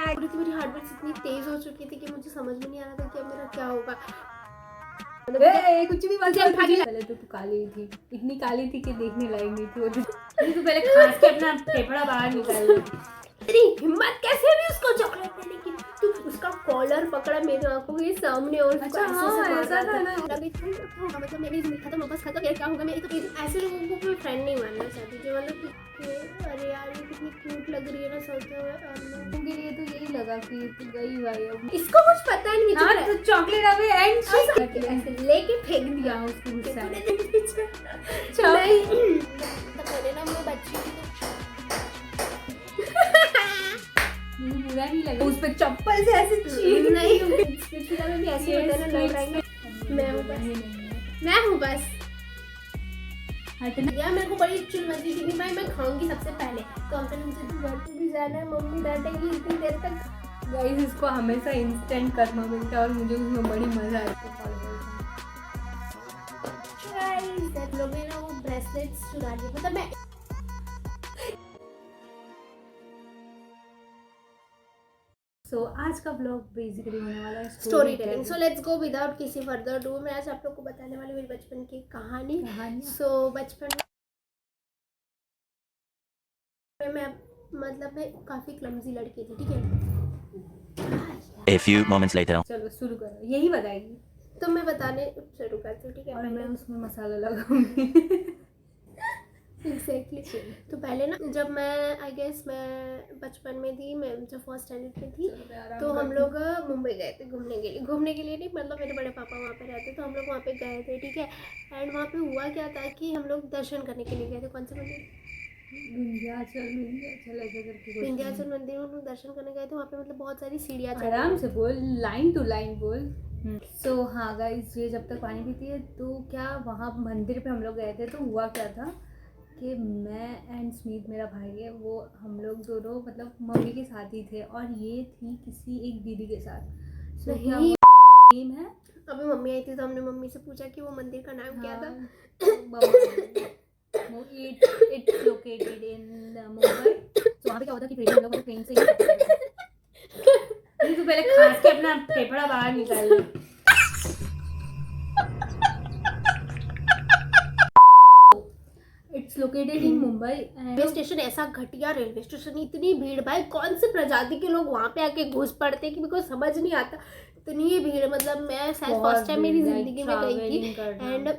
पूरी मेरी heart beat इतनी तेज हो चुकी थी कि मुझे समझ में नहीं आ रहा था कि अब मेरा क्या होगा। कुछ भी पहले तो तू काली थी, इतनी काली थी कि देखने लायक नहीं थी वो तो पहले खास के अपना फेफड़ा बाहर निकाल। तेरी हिम्मत कैसे भी उसको चॉकलेट देने की, तू उसका कॉलर पकड़ा मेरे आंखों के सामने और अच्छा हाँ ऐसा था ना। मतलब मेरी जिंदगी खत्म वापस खत्म, क्या होगा मेरी। तो ऐसे लोगों को मैं फ्रेंड नहीं मानना चाहती थी, मतलब अरे यार ये कितनी क्यूट लग रही है ना सोचते हुए। और लोगों के लिए तो यही लगा कि तू गई भाई अब इसको कुछ पता नहीं। हाँ तो चॉकलेट अभी एंड ऐसे लेके फेंक दिया उसको गुस्सा है। नहीं तो मैंने ना मैं बच्ची बुरा नहीं लगा उस पे चप्पल से ऐसे चीज नहीं में भी ऐसे होता है ना, लड़ रही मैं हूँ बस हटना यार। मेरे को बड़ी चुल मची थी भाई, मैं खाऊंगी सबसे पहले तो अंकल मुझे तू घर पे भी जाना है, मम्मी डांटेगी इतनी देर तक। गाइस इसको हमेशा इंस्टेंट कर्मा मिलता है और मुझे उसमें बड़ी मजा आती है। गाइस लोग ने ना वो ब्रेसलेट्स चुरा लिए, मतलब मैं सो आज का ब्लॉग बेसिकली होने वाला है story telling. So let's go without किसी फर्दर डू। मैं आज आप लोग को बताने वाली मेरी बचपन की कहानी। सो बचपन में मैं मतलब मैं काफी क्लमजी लड़की थी, ठीक है। A few moments later. चलो शुरू करो, यही बताएगी तो मैं बताने शुरू करती हूँ, ठीक है। और मैं उसमें मसाला लगाऊंगी। एग्जैक्टली तो पहले ना जब मैं आई गेस मैं बचपन में थी, मैं जब फर्स्ट स्टैंडर्ड में थी तो हम लोग मुंबई गए थे घूमने के लिए नहीं, मतलब मेरे बड़े पापा वहाँ पे रहते तो हम लोग वहाँ पे गए थे, ठीक है। एंड वहाँ पे हुआ क्या था कि हम लोग दर्शन करने के लिए गए थे। कौन से मंदिर? विंध्याचल मंदिर में हम लोग दर्शन करने गए थे। वहाँ पे मतलब बहुत सारी सीढ़ियाँ, आराम से बोल, लाइन टू लाइन बोल। सो हाँ गाइस, ये जब तक पानी पीती है तो क्या वहाँ मंदिर पे हम लोग गए थे तो हुआ क्या था कि मैं एंड स्मित मेरा भाई है, वो हम लोग दोनों मतलब मम्मी के साथ ही थे और ये थी किसी एक दीदी के साथ। सो क्या नेम है? अभी मम्मी आई थी तो हमने मम्मी से पूछा कि वो मंदिर का नाम क्या था। It's located in Mumbai. तो वहाँ पे क्या होता है कि ट्रेन हम लोग ट्रेन से ही तो पहले खास के अपना फेफड़ा बाहर निकाल। It's located in Mumbai. Railway station ऐसा घटिया रेलवे स्टेशन, इतनी भीड़ भाई, कौन से प्रजाति के लोग वहाँ पे आके घुस पड़ते हैं कि मेरे को समझ नहीं आता। इतनी भीड़, मतलब मैं शायद फर्स्ट टाइम मेरी जिंदगी में गई थी। एंड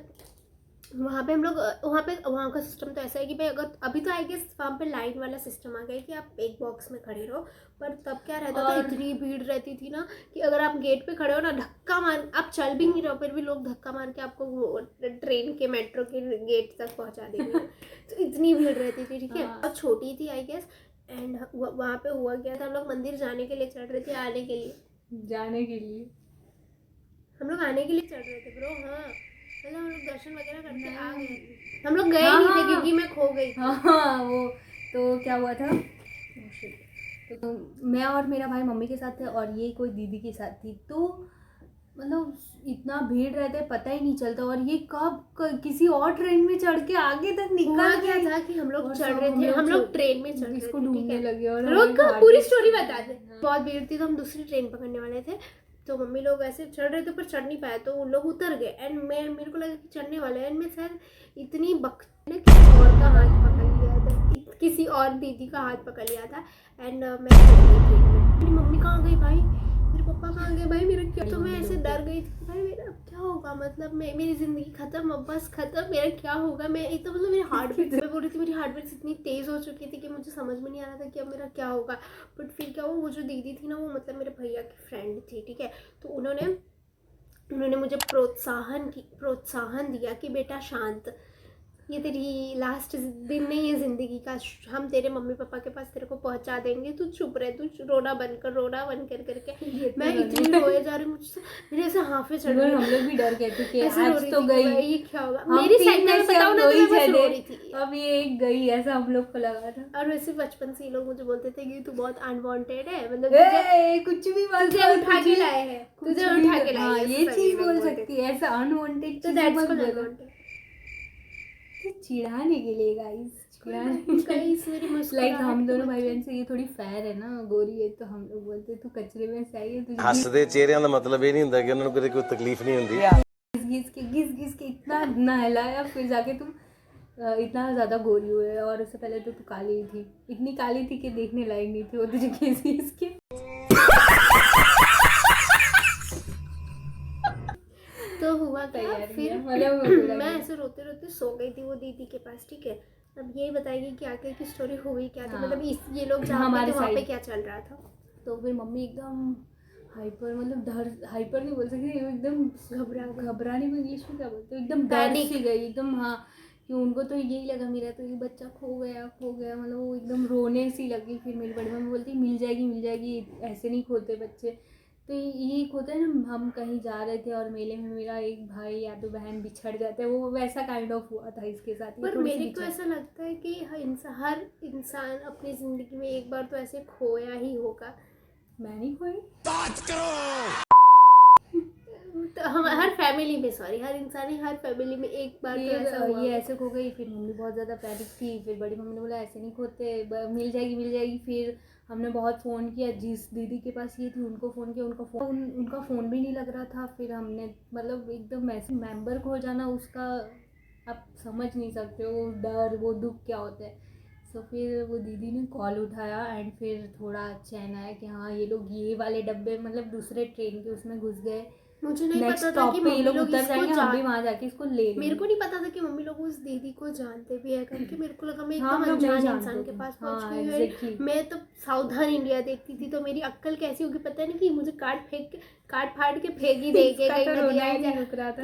वहाँ पे हम लोग वहाँ का सिस्टम तो ऐसा है कि भाई अगर अभी तो आई गेस वहाँ पे लाइन वाला सिस्टम आ गया कि आप एक बॉक्स में खड़े रहो, पर तब क्या रहता था, इतनी भीड़ रहती थी ना कि अगर आप गेट पे खड़े हो ना, धक्का मार, आप चल भी नहीं रहो फिर भी लोग धक्का मार के आपको ट्रेन के मेट्रो के गेट तक पहुँचा देंगे। तो इतनी भीड़ रहती थी, ठीक है। और छोटी थी आई गेस। एंड वहाँ पे हुआ क्या था, हम लोग मंदिर जाने के लिए चढ़ रहे थे, आने के लिए हम लोग आने के लिए चढ़ रहे थे ब्रो। हाँ मतलब हम लोग दर्शन वगैरह करके आ गए, हम लोग गए नहीं थे क्योंकि मैं खो गई थी। हाँ वो तो क्या हुआ था, तो मैं और मेरा भाई मम्मी के साथ थे और ये कोई दीदी के साथ थी। तो मतलब इतना भीड़ रहता है पता ही नहीं चलता और ये कब किसी और ट्रेन में चढ़ के आगे तक निकल गया था कि हम लोग चढ़ रहे थे, हम लोग ट्रेन में चढ़ रहे थे, इसको ढूंढने लगे और लोग पूरी स्टोरी बता दे। बहुत भीड़ थी तो हम दूसरी ट्रेन पकड़ने वाले थे, तो मम्मी लोग ऐसे चढ़ रहे थे पर चढ़ नहीं पाए तो उन लोग उतर गए। एंड मेरे को लगा कि चढ़ने वाले, एंड मैं शायद इतनी ने किसी और का हाथ पकड़ लिया था, किसी और दीदी का हाथ पकड़ लिया था। एंड मैं मेरी मम्मी कहाँ गई भाई, मेरे पापा कहाँ गए भाई, मेरा क्या। तो मैं ऐसे डर गई थी भाई मेरा क्या होगा, मतलब मेरी जिंदगी खत्म, अब बस खत्म, मेरा क्या होगा। मैं एक तो मतलब मेरी हार्ट बीट, मैं बोल रही थी मेरी हार्ट बीट इतनी तेज हो चुकी थी कि मुझे समझ में नहीं आ रहा था कि अब मेरा क्या होगा। बट फिर क्या हुआ, वो जो दीदी थी ना वो मतलब मेरे भैया की फ्रेंड थी, ठीक है। तो उन्होंने मुझे प्रोत्साहन दिया कि बेटा शांत, ये तेरी लास्ट दिन नहीं है ज़िंदगी का, हम तेरे मम्मी पापा के पास तेरे को पहुंचा देंगे, तू चुप रहे, तू रोना बंद कर करके। मैं इतनी रोए जा रही हूँ, मुझसे मेरे ऐसे हाफे चढ़ रहे, हम लोग भी डर गए थे कि आज तो गई, ये क्या होगा। मेरी साइड में बताओ ना, तो मैं रो रही थी, अब ये गई, ऐसा हम लोग को लगा था। और वैसे बचपन से ये लोग मुझे बोलते थे कि तू बहुत अनवांटेड है, मतलब कुछ भी तुझे उठा के लाए हैं, तुझे उठा के लाए, ये चीज बोल सकती है, ऐसा अनवांटेड तो दैट्स कॉल्ड अनवांटेड। चिढ़ाने के लिए गाइस, लाइक हम दोनों भाई बहन से ये थोड़ी फेयर है ना, गोरी है तो हम लोग बोलते तू कचरे में से आई है, तुझे ਹੱਸਦੇ ਚਿਹਰਿਆਂ ਦਾ ਮਤਲਬ ਇਹ ਨਹੀਂ ਹੁੰਦਾ कि ਉਹਨਾਂ ਨੂੰ ਕਦੇ ਕੋਈ ਤਕਲੀਫ नहीं ਹੁੰਦੀ। घिस के इतना नहलाया, फिर जाके तुम इतना ज़्यादा गोरी हुए। और उससे पहले तो तू काली ही थी, इतनी काली थी कि देखने लायक नहीं थी, वो तुझे घिस के तो हुआ क्या फिर मैं ऐसे रोते रोते सो गई थी वो दीदी के पास, ठीक है। अब यही बताएगी कि आगे की स्टोरी हुई क्या थी, मतलब ये लोग जहाँ पे थे वहाँ पे क्या चल रहा था। तो फिर मम्मी एकदम हाइपर, मतलब हाइपर नहीं बोल सकती, एकदम घबराने में इंग्लिश में क्या बोलते हैं, एकदम डर सी गई एकदम। हाँ, कि उनको तो यही लगा मेरा तो ये बच्चा खो गया, मतलब वो एकदम रोने सी लगी। फिर मेरी बड़ी मम्मी बोलती मिल जाएगी, ऐसे नहीं खोते बच्चे। तो ये होता है ना, हम कहीं जा रहे थे और मेले में मेरा एक भाई या तो बहन बिछड़ जाता है, वो वैसा काइंड ऑफ हुआ था इसके साथ। पर मेरे को ऐसा लगता है कि हर इंसान अपनी ज़िंदगी में एक बार तो ऐसे खोया ही होगा। मैं नहीं खोई, बात करो। तो हम हर फैमिली में, सॉरी, हर इंसान ही हर फैमिली में एक बार तो ऐसा हुआ। ये ऐसे खो गई। फिर मम्मी बहुत ज़्यादा पैनिक थी। फिर बड़ी मम्मी ने बोला ऐसे नहीं खोते, मिल जाएगी। फिर हमने बहुत फ़ोन किया, जिस दीदी के पास ये थी उनको फ़ोन किया, उनका फ़ोन भी नहीं लग रहा था। फिर हमने मतलब एकदम ऐसे मेंबर खो जाना, उसका आप समझ नहीं सकते वो डर, वो दुख क्या होता है। तो फिर वो दीदी ने कॉल उठाया एंड फिर थोड़ा चैन आया कि हाँ ये लोग ये वाले डब्बे, मतलब दूसरे ट्रेन के उसमें घुस गए। मुझे नहीं पता था कि ये लोग उतर जाएंगे, हम भी वहाँ जाके इसको ले लेंगे। मेरे को नहीं पता था कि मम्मी लोग उस दीदी को जानते भी है करके। मेरे को लगा मैं एकदम अनजान इंसान के पास पहुंच गई हूँ। मैं तो सावधान इंडिया देखती थी, तो मेरी अक्ल कैसी होगी पता नहीं कि मुझे काट फाड़ के फेंक ही देके गई। तो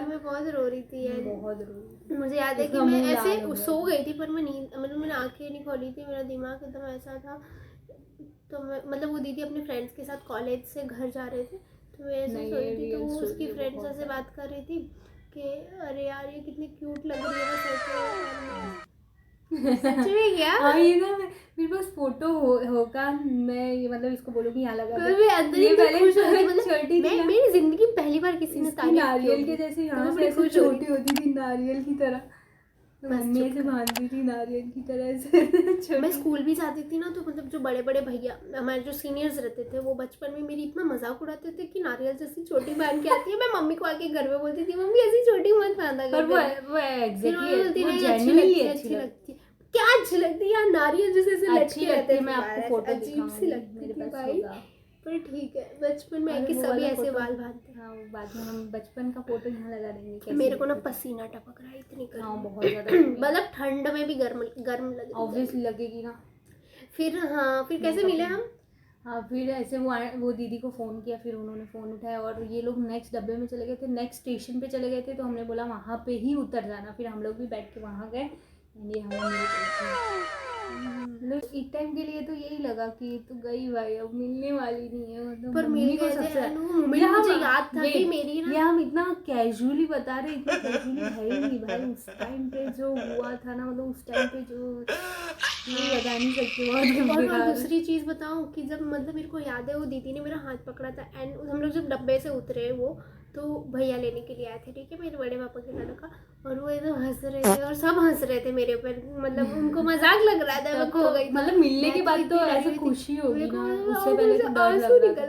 मैं बहुत रो रही थी यार, बहुत रो रही। मुझे याद है कि मैं ऐसे सो गई थी, पर मैं नींद, मतलब मैंने आंखें नहीं खोली थी, मेरा दिमाग एकदम ऐसा था। तो मैं, मतलब वो दीदी अपने फ्रेंड्स के साथ कॉलेज से घर जा रहे थे, तो मैं ऐसे सोई थी, तो वो उसकी फ्रेंड्स से बात कर रही थी कि अरे यार ये कितनी क्यूट लग रही है, सच में क्या? हाँ, ये ना मेरे पास फोटो होगा, मैं ये मतलब इसको बोलूँगी यहाँ लगा मैं अंदर ही पहले खुश हो गई, मतलब मेरी जिंदगी में पहली बार किसी ने तारीफ नारियल के जैसे यहाँ से ऐसे छोटी होती थी, नारियल की तरह, मम्मी से बांधती थी नारियल की तरह से। मैं स्कूल भी जाती थी ना, तो मतलब जो बड़े बड़े भैया, हमारे जो सीनियर्स रहते थे, वो बचपन में मेरी इतना मजाक उड़ाते थे कि नारियल जैसी छोटी बांध के आती है। मैं मम्मी को आके घर में बोलती थी मम्मी ऐसी छोटी मत बांधा कर। वो अच्छी लगती है, क्या अच्छी लगती है यार, नारियल जैसे लटके रहते हैं। मैं आपको फोटो अजीब सी लगती थी भाई, पर ठीक है, बचपन में सभी ऐसे बाल बांधते हैं। हाँ, बाद में हम बचपन का फोटो यहाँ लगा देंगे। मेरे को ना पसीना टपक रहा है इतनी गर्मी। हाँ, बहुत ज़्यादा मतलब ठंड में भी गर्म लगे, ऑब्वियसली लगेगी ना। फिर हाँ, फिर कैसे मिले हम? हाँ, फिर ऐसे वो दीदी को फ़ोन किया, फिर उन्होंने फ़ोन उठाया और ये लोग नेक्स्ट डब्बे में चले गए थे, नेक्स्ट स्टेशन पे चले गए थे। तो हमने बोला वहाँ पे ही उतर जाना। फिर हम लोग भी बैठ के वहाँ गए, ये हमें मतलब एक टाइम के लिए तो यही लगा कि तू गई भाई, अब मिलने वाली नहीं है। मतलब पर मेरी को सबसे मुझे याद था कि मेरी ना, ये हम इतना कैजुअली बता रहे, इतना कैजुअली है ही नहीं भाई। उस टाइम पे जो हुआ था ना, मतलब उस टाइम पे जो बता नहीं सकती। और दूसरी चीज़ बताऊँ कि जब, मतलब मेरे को याद है वो दीदी ने मेरा हाथ पकड़ा था एंड हम लोग जब डब्बे से उतरे, वो तो भैया लेने के लिए आए थे, ठीक है, मेरे बड़े पापा के लड़का, और वो एकदम हंस रहे थे और सब हंस रहे थे मेरे ऊपर, मतलब उनको मजाक लग रहा था। मैं खो गई, मतलब मिलने के बाद तो ऐसे खुशी होगी ना, उससे पहले तो डर लग रहा था,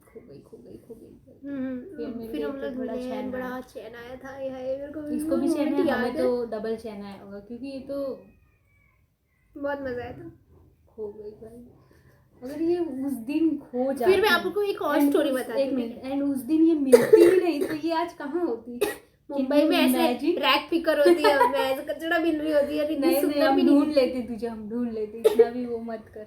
खो गई। फिर हम लोग मिले, बड़ा चैन आया था। मेरे को इसको भी चैन है, हमें तो डबल चैन आया होगा क्योंकि ये तो बहुत मजा आया था। खो गई भाई, अगर ये उस दिन खो जाती। फिर मैं आपको एक और स्टोरी बताती हूँ। एंड उस दिन ये मिलती ही नहीं, तो ये आज कहाँ होती? मुंबई में ऐसे रैक पिकर होती है, मैं ऐसे कचड़ा बिन रही होती है। नहीं, हम ढूंढ लेते तुझे, हम ढूंढ लेते, इतना भी वो मत कर।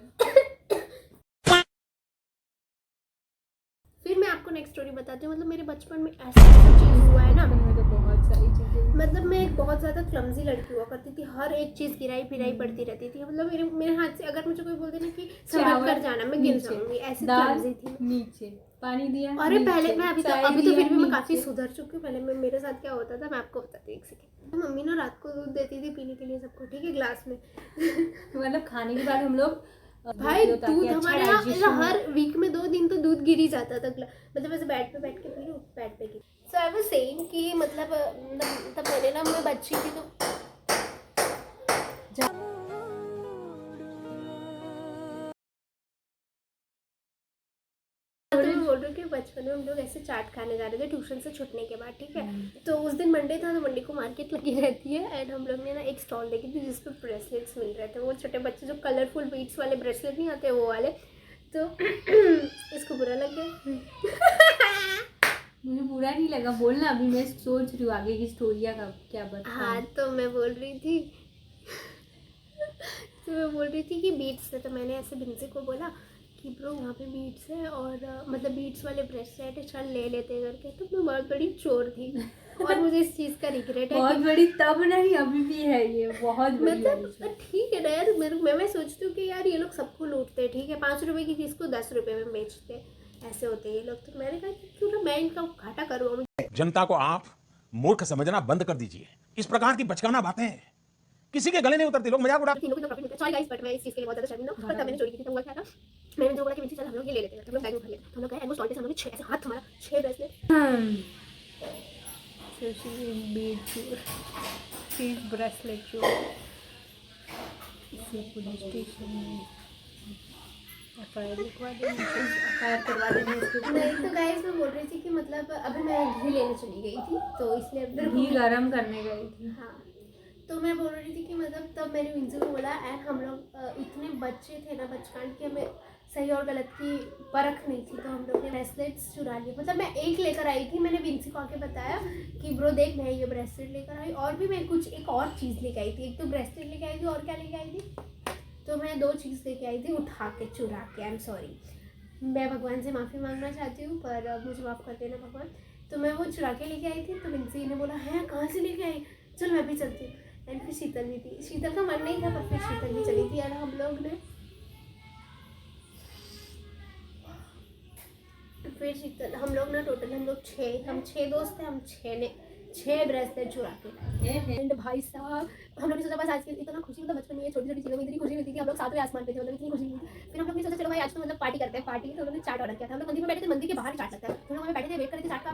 फिर मैं आपको नेक्स्ट स्टोरी बताती हूँ। मतलब मेरे बचपन में ऐसा चीज़ हुआ है ना, तो बहुत सारी चीज़ें, मतलब मैं एक बहुत ज़्यादा क्लमजी लड़की हुआ करती थी, हर एक चीज़ गिराई फिराई पड़ती रहती थी। मतलब मेरे हाथ से अगर मुझे कोई बोलते ना कि संभल कर जाना, मैं गिर जाऊंगी, ऐसी क्लमजी थी। नीचे पानी दिया, अरे पहले मैं अभी तो फिर भी मैं काफ़ी सुधर चुकी हूँ। पहले मैं, मेरे साथ क्या होता था मैं आपको बताती हूँ, एक सेकेंड। मम्मी ना रात को दूध देती थी पीने के लिए सबको, ठीक है, ग्लास में। मतलब खाने के बाद हम लोग भाई दूध हमारे यहाँ हर वीक में 2 दिन तो दूध गिर ही जाता था, मतलब ऐसे बेड पे बैठ के पी लो, बेड पे गिर। सो आई वाज सेइंग कि मतलब तब मैंने ना, मैं बच्ची थी तो रही हूँ कि बचपन में हम लोग ऐसे चाट खाने जा रहे थे ट्यूशन से छुटने के बाद, ठीक है। तो उस दिन मंडे था, तो मंडे को मार्केट लगी रहती है एंड हम लोग ने ना एक स्टॉल देखी थी जिस पर ब्रेसलेट्स मिल रहे थे, वो छोटे बच्चे जो कलरफुल बीट्स वाले ब्रेसलेट नहीं आते वो वाले। तो इसको बुरा लग गया। मुझे बुरा नहीं लगा, बोलना। अभी मैं सोच रही हूँ आगे की स्टोरिया का क्या बता। हाँ, तो मैं बोल रही थी कि बीट्स है, तो मैंने ऐसे बिंसी को बोला कि ब्रो वहाँ पे बीट्स है और मतलब बीट्स वाले ब्रेसलेट है, चल ले लेते करके। तो मैं बहुत बड़ी चोर थी और मुझे इस चीज़ का रिग्रेट है। बहुत बड़ी तब नहीं, अभी भी है ये बहुत बड़ी मतलब ठीक है ना यार, मैं सोचती हूँ कि यार ये लोग सबको लूटते हैं, ठीक है। 5 रुपए की चीज़ को 10 रुपए में बेचते, ऐसे होते हैं ये लोग। तो मैंने कहा कि क्यों ना मैं इनका घाटा करूँ। जनता को आप मूर्ख समझना बंद कर दीजिए। इस प्रकार की बचकाना बातें किसी के गले नहीं उतरती, लोग मजाक उड़ा। तीनों को प्रॉफिट मिलता है। सॉरी गाइस, बट मैं इस चीज़ के लिए बहुत ज़्यादा शर्मिंदा हूँ। पर तब मैंने चोरी की थी, तो हुआ क्या था, मैंने जो बोला कि विंसी चल हम लोग ये ले लेते हैं, तो हम लोग बैग में भर लेते। हम लोग गए एंड वो स्टॉल पे से हम लोग 6 ऐसे हाथ हमारा 6 bracelet. So she is bead chore. She is bracelet chore. इसे पुलिस स्टेशन में FIR लिखवा देंगे, FIR करवा देंगे इसके। नहीं तो गाइस मैं बोल रही थी कि मतलब अभी मैं घी लेने चली गई थी, तो इसलिए घी गरम करने गई थी। हाँ, तो मैं बोल रही थी कि मतलब तब मैंने विंसी को बोला एंड हम लोग इतने बच्चे थे ना बचकान कि हमें सही और गलत की परख नहीं थी, तो हम लोग ने ब्रेसलेट्स चुरा लिए। मतलब मैं एक लेकर आई थी, मैंने विंसी को आके बताया कि ब्रो देख मैं ये ब्रेसलेट लेकर आई, और भी मैं कुछ एक और चीज़ लेके आई थी। एक तो ब्रेसलेट लेके आई थी और क्या लेके आई थी, तो मैं 2 चीज़ लेके आई थी उठा के, चुरा के। आई एम सॉरी, मैं भगवान से माफ़ी मांगना चाहती हूँ, पर मुझे माफ़ कर देना भगवान। तो मैं वो चुरा के लेके आई थी, तो विंसी ने बोला है कहाँ से लेके आई, चल मैं भी चलती हूँ। एंड फिर शीतल भी थी, शीतल का मन नहीं था पर फिर शीतल भी चली थी। और हम लोग ने फिर शीतल हम लोग ना टोटल हम लोग 6 दोस्त थे, हम 6 ब्रेसलेट चुरा के। एंड भाई साहब हम लोग ने सोचा बस आज के इतना खुशी, मतलब बचपन में छोटी छोटी चीज़ों में इतनी खुशी मिलती थी, हम लोग सातवें आसमान पे थे, मतलब इतनी खुशी मिलती थी। फिर हम लोग ने सोचा चलो भाई आज तो मतलब पार्टी करते हैं। पार्टी तो हम लोग ने चाट ऑर्डर किया था। हम लोग मंदिर में बैठे थे, मंदिर के बाहर ही चाट लगता है, तो हम लोग बैठे थे वेट कर रहे थे चाट का।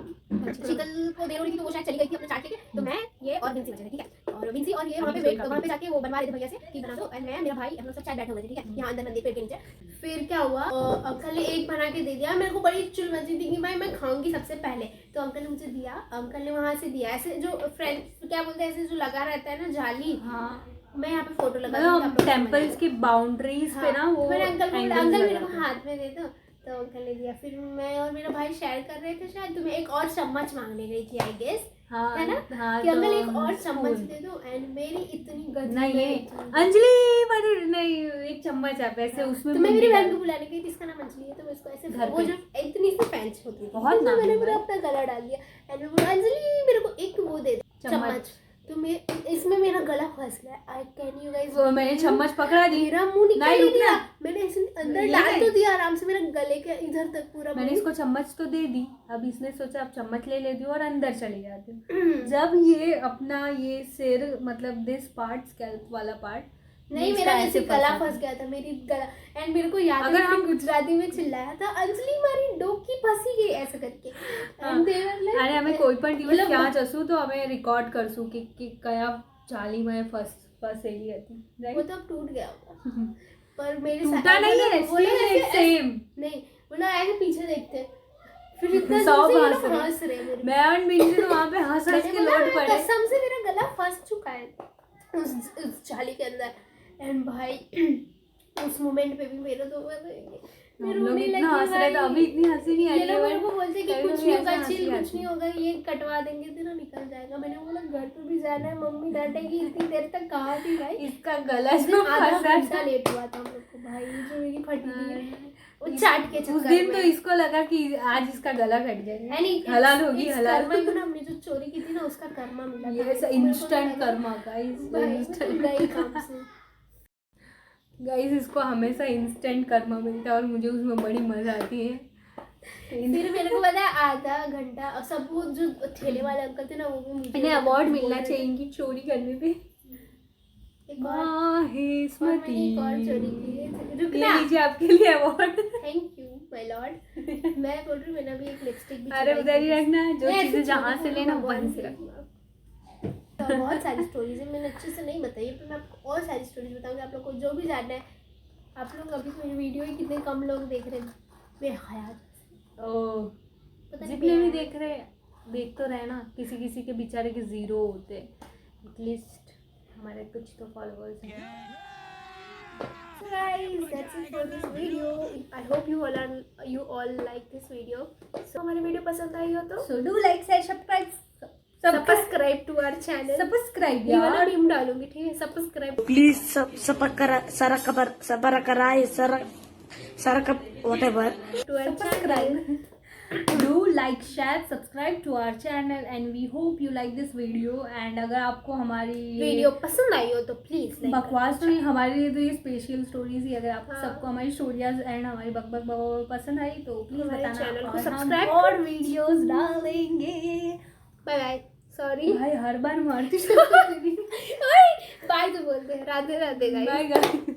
शीतल को देर हो रही थी तो वो शायद चली गई थी अपने चाट लेके, तो मैं ये और विंसी बचे थे, ठीक है। और विंसी और ये वहाँ पे जाके वो बनवा रहे थे भैया से कि बना दो, एंड मैं मेरा भाई हम लोग सब चाट बैठे हुए थे, ठीक है, यहाँ अंदर मंदिर पेड़ के नीचे। फिर क्या हुआ, अंकल ने एक बना के दे दिया, मेरे को बड़ी चुल मची थी कि भाई मैं खाऊंगी सबसे पहले। तो अंकल ने मुझे दिया, अंकल ने वहाँ से दिया ऐसे जो फ्रेंड्स क्या बोलते हैं ऐसे जो लगा रहता है ना जाली। हाँ, मैं यहाँ पे फोटो लगा टेम्पल्स की बाउंड्रीज पे ना वो मैंने अंकल angles मेरे लगा को था। हाथ में दे दो, तो अंकल ने दिया। फिर मैं और मेरा भाई शेयर कर रहे थे शायद, तो मैं एक और चम्मच मांगने गई थी आई गेस, हाँ, है ना, हाँ, कि अंकल तो एक और चम्मच spoon। दे दो। एंड मेरी इतनी गंदी नहीं ये तो अंजलि मधुर नहीं, एक मैं वैसे उसमें मैं मेरी बुंदी बहन डाल- को बुलाने गई थी, इसका नाम अंजलि है, तो मैं उसको ऐसे घर वो पे। जो इतनी सी पेंच होती थी बहुत तो नाम मैंने है पूरा भाई। अपना गला डाल दिया। एंड मैं बोला अंजलि मेरे को एक वो दे दे चम्मच। तो मैं इसमें मेरा गला फंस गया। आई कैन यू गाइस, वो मैंने चम्मच पकड़ा दी, मेरा मुंह निकल नहीं, नहीं रुक दिया, ना। मैंने ऐसे अंदर ये डाल नहीं। तो दिया आराम से, मेरा गले के इधर तक पूरा मैंने मुंह। इसको चम्मच तो दे दी, अब इसने सोचा अब चम्मच ले लेती हूँ और अंदर चली जाती हूँ। जब ये अपना ये सिर मतलब दिस पार्ट स्कैल्प वाला पार्ट नहीं, मेरा ऐसे गला फंस गया था, मेरी गला। एंड मेरे को याद है अगर हम गुजराती में चिल्लाया था अंजलि मारी डोकी फंसी गई ऐसे करके। एंड दे वर लाइक अरे हमें कोई पण दिवस मतलब ક્યાં જશું તો અમે રેકોર્ડ કરશું કે કયા ચાલીમાં ફસેલી હતી, वो राइट? तो अब टूट गया होगा, पर मेरे टूटा नहीं है, still सेम। नहीं बोला ऐसे पीछे देखते, फिर इतना सब जोर से ये हंस लोग रहे। हंस रहे मेरे। मैं और मिंजी तो वहाँ पे हंस हंस मैंने के बोला, लौट मैं पड़े। कसम से मेरा गला फंस चुका है उस जाली के अंदर। एंड भाई उस मोमेंट पे भी मेरा तो हम लोग इतना हंस रहे थे, अभी इतनी हंसी नहीं आ ये रही लोग है, मेरे को बोलते कि कभी कुछ कभी नहीं ऐसा होगा, हंसी चिल आती कुछ नहीं होगा, ये कटवा देंगे तेरा निकल जाएगा। मैंने बोला घर पे भी जाना है, मम्मी डांटेगी, इतनी देर तक कहाँ थी भाई। इसका गला जो आधा फंसा घंटा था। लेट हुआ था हम लोग को भाई, जो मेरी फटी थी वो चाट के उस चक्कर दिन तो में। इसको लगा कि आज इसका गला कट जाएगा, यानी हलाल होगी, हलाल। कर्मा यू ना, हमने जो चोरी की थी ना उसका कर्मा मिला था। ये इंस्टेंट कर्मा गाइस, गई काम से। गाइस इसको हमेशा इंस्टेंट कर्मा मिलता है और मुझे उसमें बड़ी मजा आती है। फिर मेरे को पता है आधा घंटा और सब वो जो ठेले वाले अंकल थे ना वो भी मुझे इन्हें अवार्ड बोल मिलना रहे थे। चाहिए इनकी चोरी करने पे। एक और माहे स्मृति, मैंने एक और चोरी की है। रुक ये ना, लीजिए आपके लिए award. Thank you my Lord. मैं बोल रही हूँ मैंने भी एक लिपस्टिक भी अरे चुराई उधर ही थी। रखना, जो मैं ऐसे चीजें जहाँ चोरी से लेना करूँ वहीं भगवान से से। रखना। तो बहुत सारी स्टोरीज है, मैंने अच्छे से नहीं बताई, पर मैं आपको और सारी स्टोरीज बताऊंगी। आप लोग को जो भी जानना है, आप लोग अभी तो मेरी वीडियो ही कितने कम लोग देख रहे हैं बेहयात। ओ पता नहीं जितने भी क्या है। देख तो रहे ना, किसी किसी के बेचारे के 0 होते, एटलीस्ट हमारे कुछ तो फॉलोअर्स हैं। So guys, that's it for this video. I hope you all like this video. So हमारी वीडियो पसंद आई हो तो so do like share subscribe subscribe to our channel. Subscribe ये वाला यार। मीम डालूंगी, ठीक है? Subscribe please whatever. To our channel. Subscribe. Do like, share, subscribe to our channel and we hope you like this video. And अगर आपको हमारी video पसंद आई हो तो प्लीज बकवास नहीं, हमारे लिए तो ये स्पेशल स्टोरीज ही, अगर आप हाँ। सबको हमारी स्टोरीज एंड हमारी बक पसंद आई तो प्लीज हमारे बताना चैनल को और हम सब्सक्राइब और वीडियोस डालेंगे। Bye bye. सॉरी भाई हर बार मारती बाय तो बोलते हैं। Radhe Radhe guys. Bye guys.